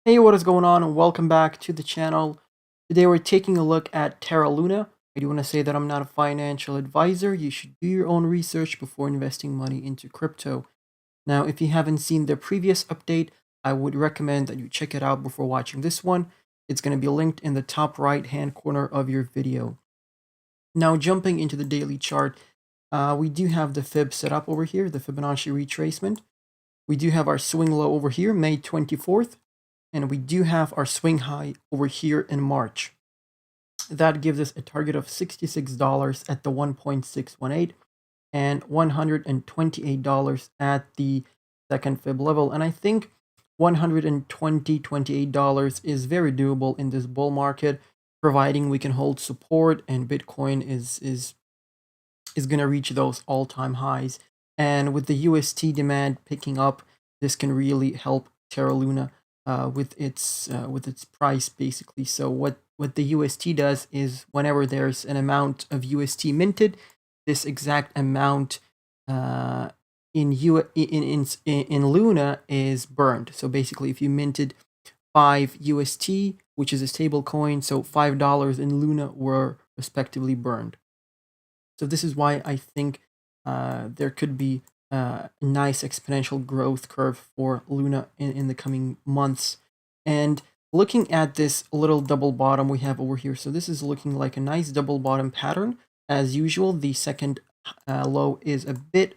Hey, what is going on? And welcome back to the channel. Today we're taking a look at Terra Luna. I do want to say that I'm not a financial advisor. You should do your own research before investing money into crypto. Now, if you haven't seen the previous update, I would recommend that you check it out before watching this one. It's going to be linked in the top right hand corner of your video. Now, jumping into the daily chart, we do have the Fib set up over here, the Fibonacci retracement. We do have our swing low over here, May 24th. And we do have our swing high over here in March. That gives us a target of $66 at the 1.618 and $128 at the second fib level. And I think $128 is very doable in this bull market, providing we can hold support and Bitcoin is going to reach those all-time highs. And with the UST demand picking up, this can really help Terra Luna with its price basically. So what the UST does is whenever there's an amount of UST minted, this exact amount in Luna is burned. So basically, if you minted 5 UST, which is a stable coin, so $5 in Luna were respectively burned. So this is why I think there could be a nice exponential growth curve for Luna in the coming months. And looking at this little double bottom we have over here, so this is looking like a nice double bottom pattern. As usual, the second low is a bit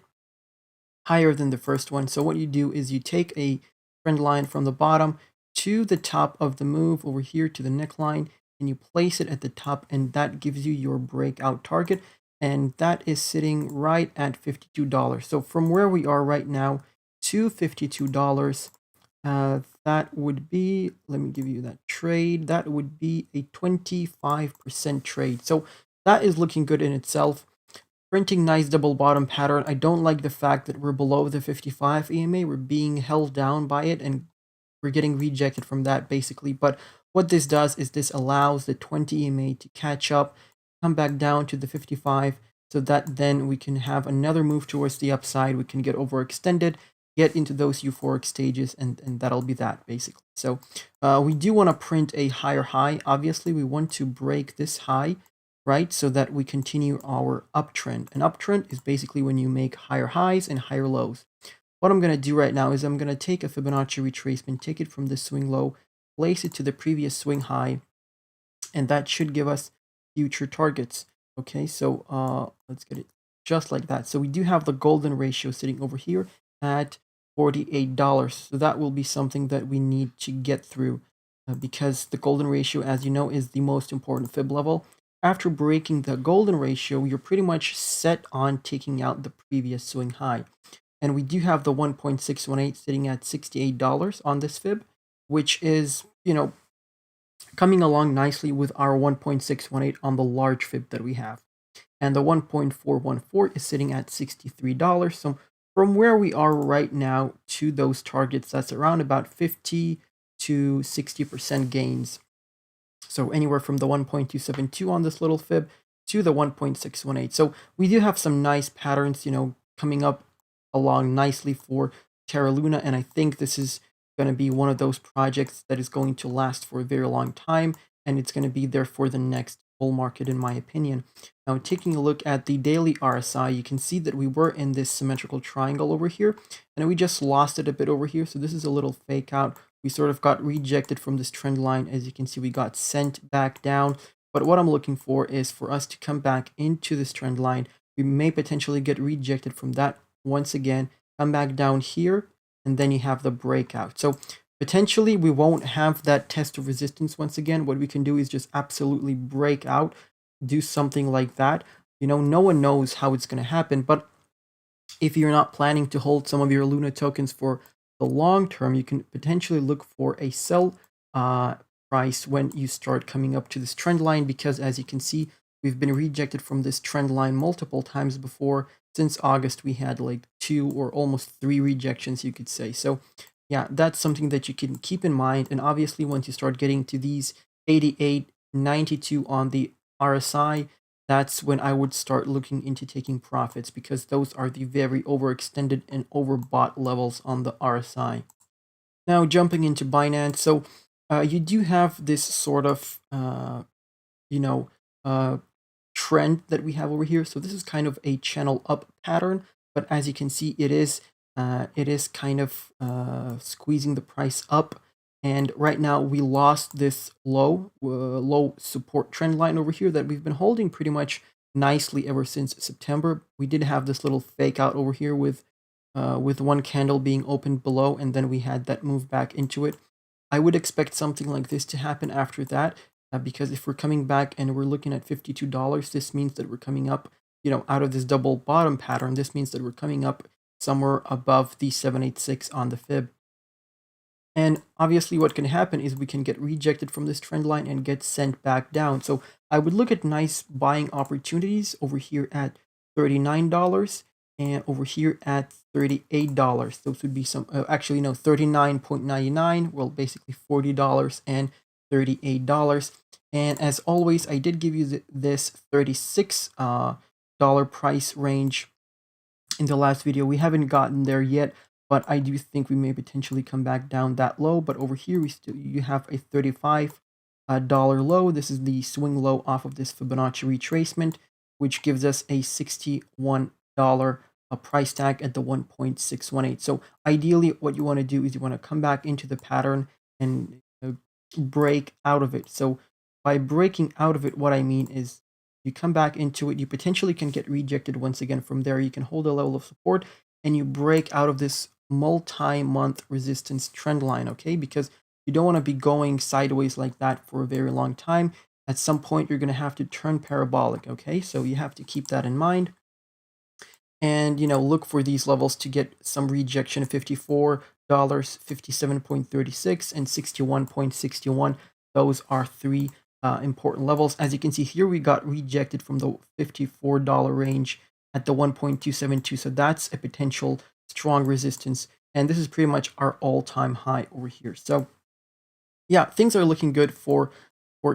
higher than the first one. So what you do is you take a trend line from the bottom to the top of the move over here to the neckline, and you place it at the top, and that gives you your breakout target. And that is sitting right at $52. So from where we are right now to $52, that would be, let me give you that trade, that would be a 25% trade. So that is looking good in itself. Printing nice double bottom pattern. I don't like the fact that we're below the 55 EMA. We're being held down by it and we're getting rejected from that basically. But what this does is this allows the 20 EMA to catch up, come back down to the 55, so that then we can have another move towards the upside. We can get overextended, get into those euphoric stages, and that'll be that basically. So we do want to print a higher high. Obviously, we want to break this high, right? So that we continue our uptrend. An uptrend is basically when you make higher highs and higher lows. What I'm going to do right now is I'm going to take a Fibonacci retracement, take it from the swing low, place it to the previous swing high, and that should give us future targets. Okay, so let's get it just like that. So we do have the golden ratio sitting over here at $48. So that will be something that we need to get through because the golden ratio, as you know, is the most important fib level. After breaking the golden ratio, you're pretty much set on taking out the previous swing high. And we do have the 1.618 sitting at $68 on this fib, which is, coming along nicely with our 1.618 on the large fib that we have. And the 1.414 is sitting at $63. So from where we are right now to those targets, that's around about 50 to 60% gains. So anywhere from the 1.272 on this little fib to the 1.618. So we do have some nice patterns, coming up along nicely for Terra Luna. And I think this is going to be one of those projects that is going to last for a very long time. And it's going to be there for the next bull market, in my opinion. Now, taking a look at the daily RSI, you can see that we were in this symmetrical triangle over here. And we just lost it a bit over here. So this is a little fake out. We sort of got rejected from this trend line. As you can see, we got sent back down. But what I'm looking for is for us to come back into this trend line. We may potentially get rejected from that once again, come back down here, and then you have the breakout. So potentially we won't have that test of resistance once again. What we can do is just absolutely break out, do something like that. No one knows how it's going to happen, but if you're not planning to hold some of your Luna tokens for the long term, you can potentially look for a sell price when you start coming up to this trend line, because as you can see, we've been rejected from this trend line multiple times before. Since August, we had like 2 or almost 3 rejections, you could say. So yeah, that's something that you can keep in mind. And obviously, once you start getting to these 88, 92 on the RSI, that's when I would start looking into taking profits, because those are the very overextended and overbought levels on the RSI. Now jumping into Binance, so you do have this sort of you know uh, trend that we have over here. So this is kind of a channel up pattern, but as you can see, it is kind of squeezing the price up. And right now we lost this low support trend line over here that we've been holding pretty much nicely ever since September. We did have this little fake out over here with one candle being opened below, and then we had that move back into it. I would expect something like this to happen after that, because if we're coming back and we're looking at $52, this means that we're coming up, out of this double bottom pattern. This means that we're coming up somewhere above the 786 on the fib. And obviously what can happen is we can get rejected from this trend line and get sent back down. So I would look at nice buying opportunities over here at $39 and over here at $38. Those would be some, actually no, 39.99, well, basically $40 and $38. And as always, I did give you this $36 dollar price range in the last video. We haven't gotten there yet, but I do think we may potentially come back down that low. But over here, you have a $35 dollar low. This is the swing low off of this Fibonacci retracement, which gives us a $61 price tag at the 1.618. So ideally, what you want to do is you want to come back into the pattern and break out of it. So by breaking out of it, what I mean is you come back into it, you potentially can get rejected once again from there. You can hold a level of support and you break out of this multi-month resistance trend line, okay? Because you don't want to be going sideways like that for a very long time. At some point, you're going to have to turn parabolic, okay? So you have to keep that in mind. And, look for these levels to get some rejection of $54, 57.36, and 61.61. Those are three important levels. As you can see here, we got rejected from the $54 range at the 1.272. So that's a potential strong resistance. And this is pretty much our all-time high over here. So yeah, things are looking good for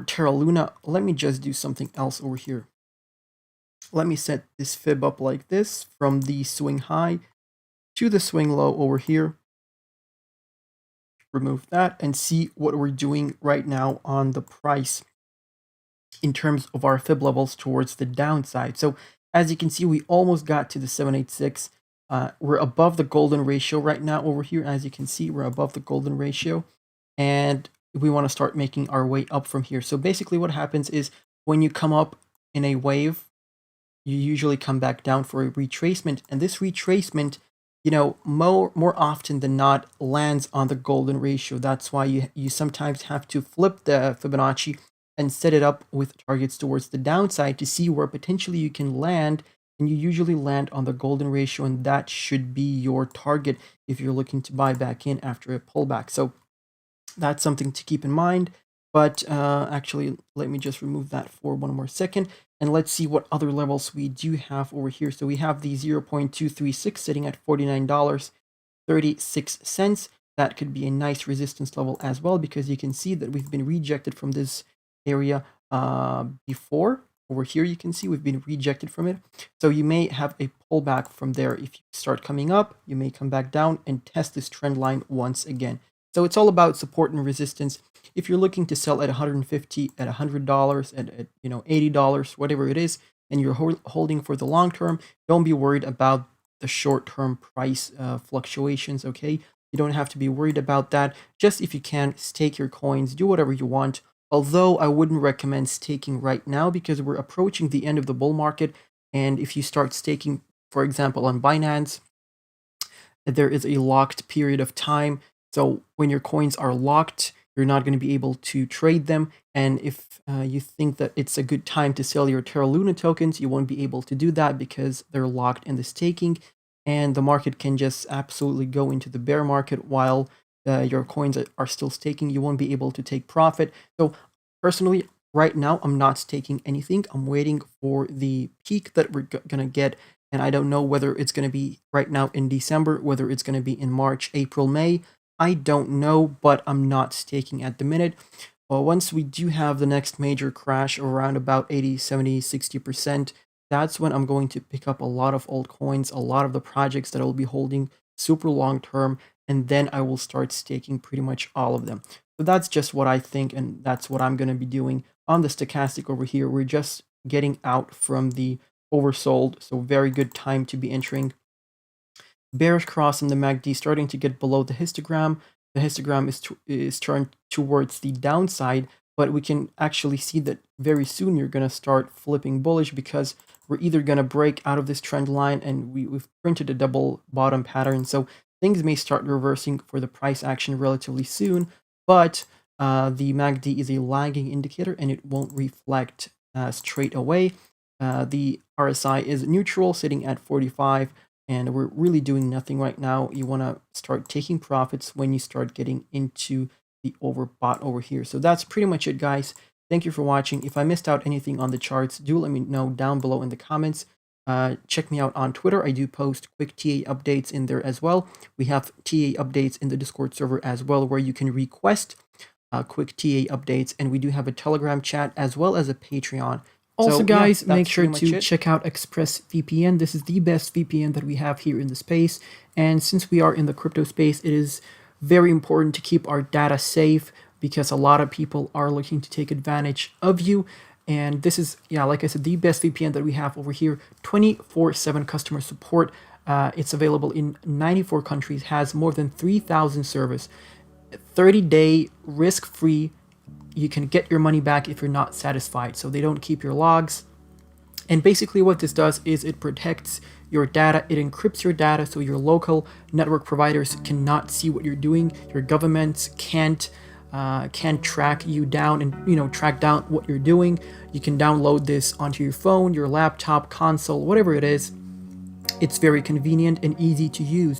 Terra Luna. Let me just do something else over here. Let me set this fib up like this from the swing high to the swing low over here. Remove that and see what we're doing right now on the price in terms of our fib levels towards the downside. So as you can see, we almost got to the 786. We're above the golden ratio right now over here. As you can see, we're above the golden ratio, and we want to start making our way up from here. So basically what happens is when you come up in a wave, you usually come back down for a retracement, and this retracement, more often than not lands on the golden ratio. That's why you sometimes have to flip the Fibonacci and set it up with targets towards the downside to see where potentially you can land, and you usually land on the golden ratio, and that should be your target if you're looking to buy back in after a pullback. So that's something to keep in mind. But actually, let me just remove that for one more second. And let's see what other levels we do have over here. So we have the 0.236 sitting at $49.36. That could be a nice resistance level as well, because you can see that we've been rejected from this area before. Over here, you can see we've been rejected from it. So you may have a pullback from there. If you start coming up, you may come back down and test this trend line once again. So it's all about support and resistance. If you're looking to sell at 150, at $100, at $80, whatever it is, and you're holding for the long term, don't be worried about the short-term price fluctuations, okay? You don't have to be worried about that. Just if you can, stake your coins, do whatever you want. Although I wouldn't recommend staking right now because we're approaching the end of the bull market. And if you start staking, for example, on Binance, there is a locked period of time. So when your coins are locked, you're not going to be able to trade them. And if you think that it's a good time to sell your Terra Luna tokens, you won't be able to do that because they're locked in the staking. And the market can just absolutely go into the bear market while your coins are still staking. You won't be able to take profit. So personally, right now, I'm not staking anything. I'm waiting for the peak that we're going to get. And I don't know whether it's going to be right now in December, whether it's going to be in March, April, May. I don't know, but I'm not staking at the minute. Well, once we do have the next major crash around about 80, 70, 60%, that's when I'm going to pick up a lot of altcoins, a lot of the projects that I'll be holding super long term, and then I will start staking pretty much all of them. So that's just what I think, and that's what I'm going to be doing on the stochastic over here. We're just getting out from the oversold, so very good time to be entering. Bearish cross in the MACD starting to get below the histogram. The histogram is turned towards the downside, but we can actually see that very soon you're going to start flipping bullish, because we're either going to break out of this trend line, and we've printed a double bottom pattern. So things may start reversing for the price action relatively soon, but the MACD is a lagging indicator and it won't reflect straight away. The RSI is neutral, sitting at 45. And we're really doing nothing right now. You want to start taking profits when you start getting into the overbought over here. So that's pretty much it, guys. Thank you for watching. If I missed out anything on the charts, do let me know down below in the comments. Check me out on Twitter. I do post quick TA updates in there as well. We have TA updates in the Discord server as well, where you can request quick TA updates. And we do have a Telegram chat as well as a Patreon. Also, guys, make sure to check out ExpressVPN. This is the best VPN that we have here in the space. And since we are in the crypto space, it is very important to keep our data safe, because a lot of people are looking to take advantage of you. And this is, yeah, like I said, the best VPN that we have over here. 24/7 customer support. It's available in 94 countries, has more than 3,000 servers. 30-day risk-free. You can get your money back if you're not satisfied, so they don't keep your logs. And basically what this does is it protects your data. It encrypts your data, so your local network providers cannot see what you're doing. Your governments can't track you down and track down what you're doing. You can download this onto your phone, your laptop, console, whatever it is. It's very convenient and easy to use.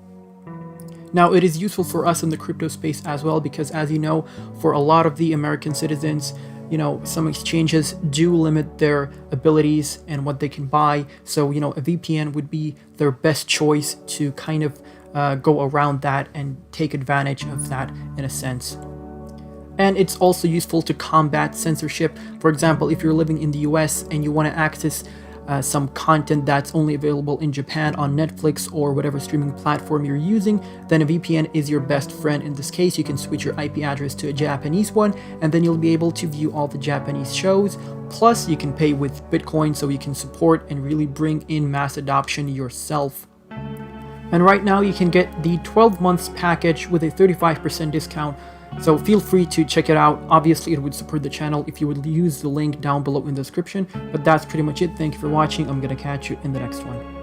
Now, it is useful for us in the crypto space as well, because as you know, for a lot of the American citizens, some exchanges do limit their abilities and what they can buy. So, a VPN would be their best choice to kind of go around that and take advantage of that in a sense. And it's also useful to combat censorship. For example, if you're living in the US and you want to access some content that's only available in Japan on Netflix or whatever streaming platform you're using, then a VPN is your best friend. In this case, you can switch your IP address to a Japanese one, and then you'll be able to view all the Japanese shows. Plus, you can pay with Bitcoin, so you can support and really bring in mass adoption yourself. And right now, you can get the 12 months package with a 35% discount. So feel free to check it out. Obviously, it would support the channel if you would use the link down below in the description. But that's pretty much it. Thank you for watching. I'm going to catch you in the next one.